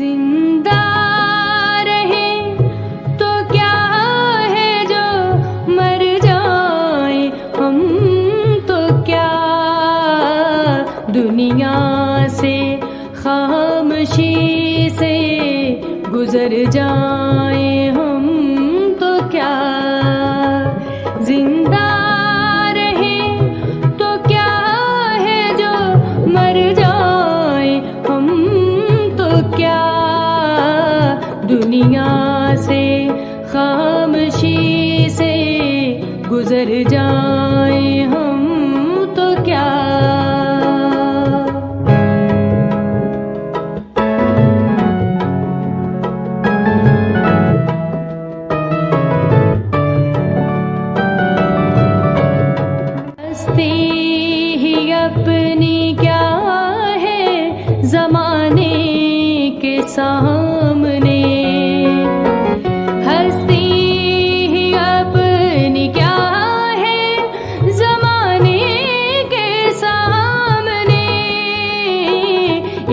जिंदा रहे तो क्या है जो मर जाए हम, तो क्या दुनिया से खामोशी से गुजर जाए हम, तो क्या जिंदा रहे तो क्या है जो मर जाए हम, तो क्या दुनिया से खामोशी से गुजर जाए हम, तो क्या। हस्ती ही अपनी क्या है ज़माने के सामने, हस्ती ही अपनी क्या है ज़माने के सामने।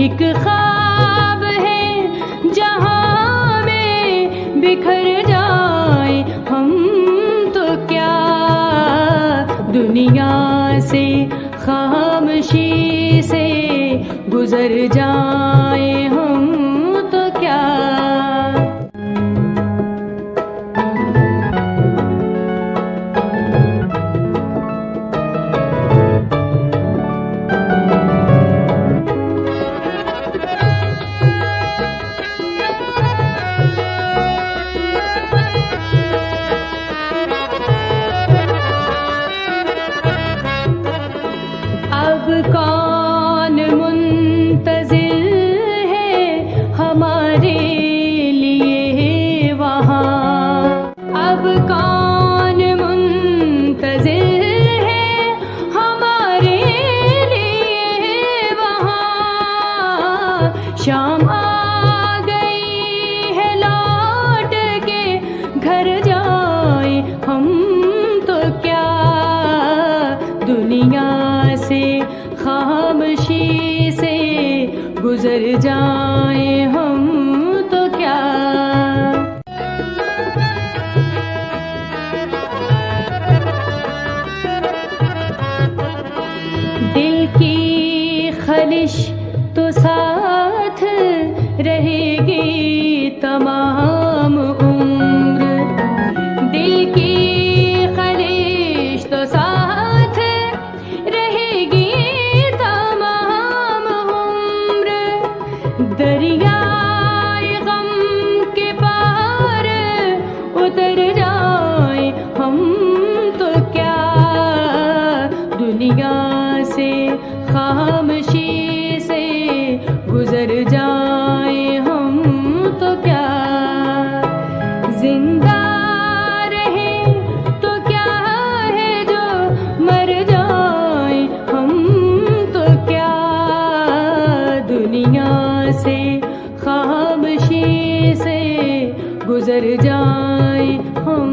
एक ख्वाब है जहाँ में बिखर जाए हम, तो क्या दुनिया से खामोशी से गुजर जाए हम, तो क्या। अब कौन मुंतज़िर है हमारे लिए वहाँ, अब कौन मुंतज़िर है हमारे लिए वहाँ। शाम आ गई है लौट के घर जाए हम, तो क्या दुनिया से खामोशी से गुजर जाए हम, तो क्या। दिल की खलिश तो साथ रहेगी तमाम उम्र, दिल की खलिश तो साथ रहेगी तमाम उम्र। दरियाए गम के पार उतर जाए हम, तो क्या दुनिया से खामोशी से गुजर जाए हम, तो क्या जिंदा रहे तो क्या है जो मर जाए हम, तो क्या दुनिया से खामोशी से गुजर जाए हम।